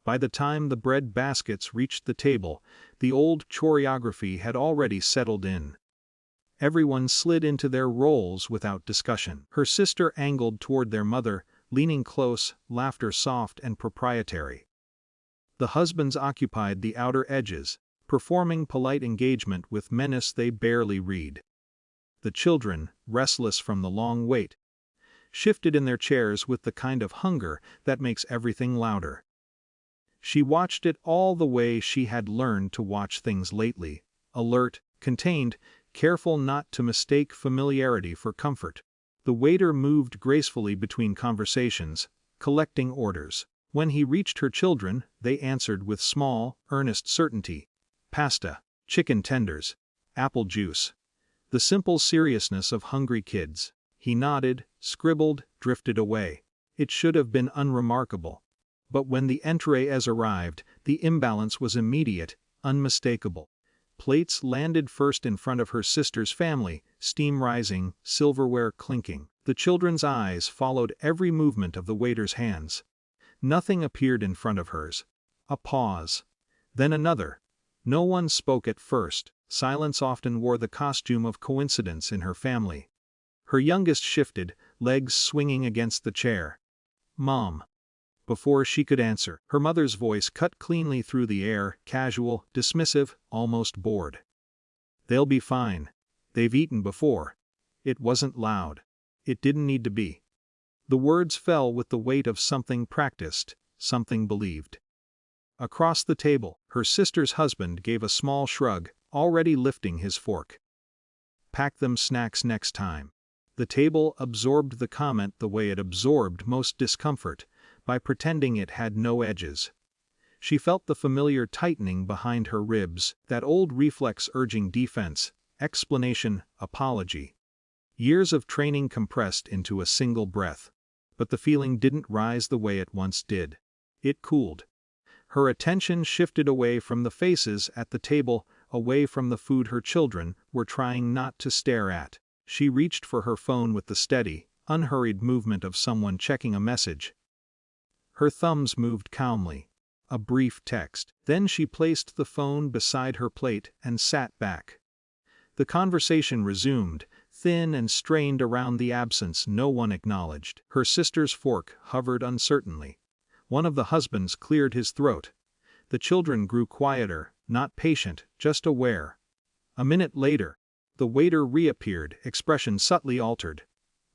By the time the bread baskets reached the table, the old choreography had already settled in. Everyone slid into their roles without discussion. Her sister angled toward their mother, leaning close, laughter soft and proprietary. The husbands occupied the outer edges, performing polite engagement with menace they barely read. The children, restless from the long wait, shifted in their chairs with the kind of hunger that makes everything louder. She watched it all the way she had learned to watch things lately, alert, contained, careful not to mistake familiarity for comfort. The waiter moved gracefully between conversations, collecting orders. When he reached her children, they answered with small, earnest certainty. Pasta, chicken tenders, apple juice. The simple seriousness of hungry kids. He nodded, scribbled, drifted away. It should have been unremarkable. But when the entrees arrived, the imbalance was immediate, unmistakable. Plates landed first in front of her sister's family, steam rising, silverware clinking. The children's eyes followed every movement of the waiter's hands. Nothing appeared in front of hers. A pause. Then another. No one spoke at first. Silence often wore the costume of coincidence in her family. Her youngest shifted, legs swinging against the chair. "Mom." Before she could answer, her mother's voice cut cleanly through the air, casual, dismissive, almost bored. "They'll be fine. They've eaten before." It wasn't loud. It didn't need to be. The words fell with the weight of something practiced, something believed. Across the table, her sister's husband gave a small shrug, already lifting his fork. "Pack them snacks next time." The table absorbed the comment the way it absorbed most discomfort, by pretending it had no edges. She felt the familiar tightening behind her ribs, that old reflex urging defense, explanation, apology. Years of training compressed into a single breath. But the feeling didn't rise the way it once did. It cooled. Her attention shifted away from the faces at the table, away from the food her children were trying not to stare at. She reached for her phone with the steady, unhurried movement of someone checking a message. Her thumbs moved calmly. A brief text. Then she placed the phone beside her plate and sat back. The conversation resumed, thin and strained around the absence no one acknowledged. Her sister's fork hovered uncertainly. One of the husbands cleared his throat. The children grew quieter, not patient, just aware. A minute later, the waiter reappeared, expression subtly altered.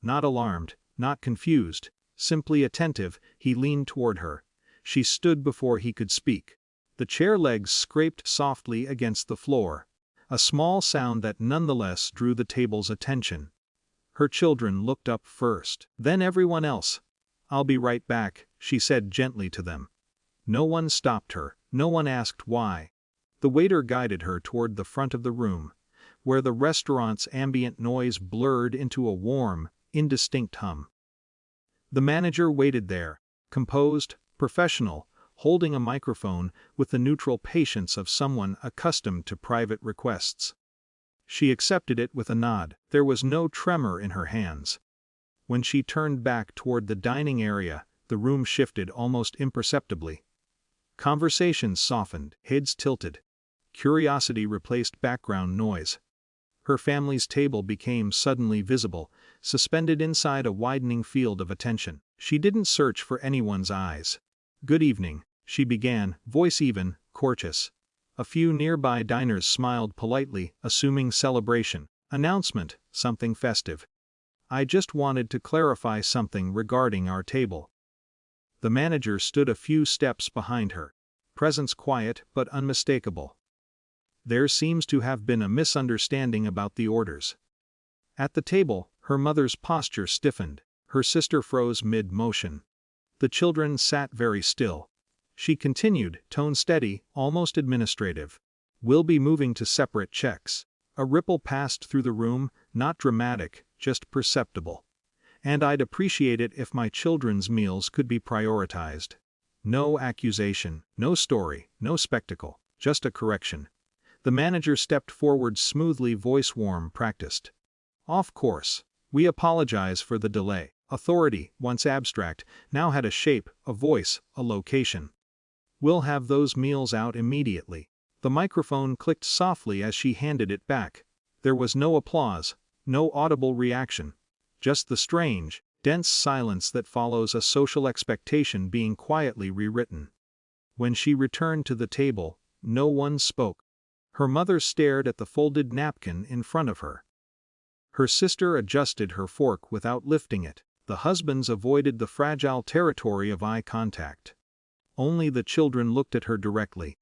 Not alarmed, not confused, simply attentive, he leaned toward her. She stood before he could speak. The chair legs scraped softly against the floor, a small sound that nonetheless drew the table's attention. Her children looked up first, then everyone else. "I'll be right back," she said gently to them. No one stopped her, no one asked why. The waiter guided her toward the front of the room, where the restaurant's ambient noise blurred into a warm, indistinct hum. The manager waited there, composed, professional, holding a microphone with the neutral patience of someone accustomed to private requests. She accepted it with a nod. There was no tremor in her hands. When she turned back toward the dining area, the room shifted almost imperceptibly. Conversations softened, heads tilted. Curiosity replaced background noise. Her family's table became suddenly visible, suspended inside a widening field of attention. She didn't search for anyone's eyes. "Good evening," she began, voice even, courteous. A few nearby diners smiled politely, assuming celebration. Announcement, something festive. "I just wanted to clarify something regarding our table." The manager stood a few steps behind her. Presence quiet but unmistakable. "There seems to have been a misunderstanding about the orders." At the table, her mother's posture stiffened. Her sister froze mid-motion. The children sat very still. She continued, tone steady, almost administrative. "We'll be moving to separate checks." A ripple passed through the room, not dramatic, just perceptible. "And I'd appreciate it if my children's meals could be prioritized." No accusation, no story, no spectacle, just a correction. The manager stepped forward smoothly, voice warm, practiced. "Of course. We apologize for the delay." Authority, once abstract, now had a shape, a voice, a location. We'll have those meals out immediately. The microphone clicked softly as she handed it back. There was no applause, no audible reaction. Just the strange, dense silence that follows a social expectation being quietly rewritten. When she returned to the table, no one spoke. Her mother stared at the folded napkin in front of her. Her sister adjusted her fork without lifting it. The husbands avoided the fragile territory of eye contact. Only the children looked at her directly.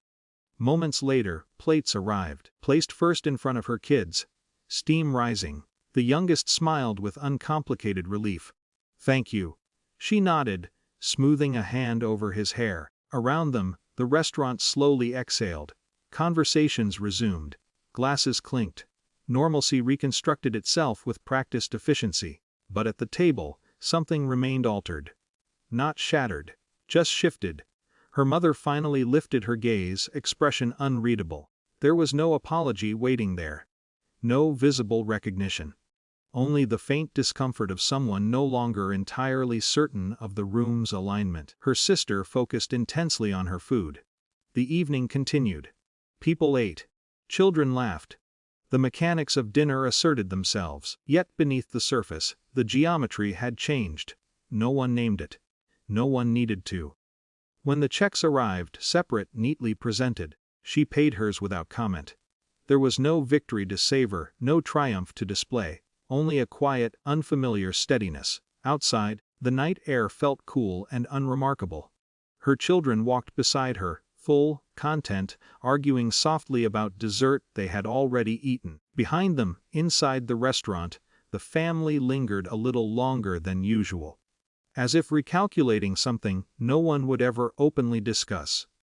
Moments later, plates arrived, placed first in front of her kids. Steam rising. The youngest smiled with uncomplicated relief. "Thank you." She nodded, smoothing a hand over his hair. Around them, the restaurant slowly exhaled. Conversations resumed. Glasses clinked. Normalcy reconstructed itself with practiced efficiency. But at the table, something remained altered. Not shattered, just shifted. Her mother finally lifted her gaze, expression unreadable. There was no apology waiting there. No visible recognition. Only the faint discomfort of someone no longer entirely certain of the room's alignment. Her sister focused intensely on her food. The evening continued. People ate. Children laughed. The mechanics of dinner asserted themselves. Yet beneath the surface, the geometry had changed. No one named it. No one needed to. When the checks arrived, separate, neatly presented, she paid hers without comment. There was no victory to savor, no triumph to display, only a quiet, unfamiliar steadiness. Outside, the night air felt cool and unremarkable. Her children walked beside her, full, content, arguing softly about dessert they had already eaten. Behind them, inside the restaurant, the family lingered a little longer than usual. As if recalculating something no one would ever openly discuss.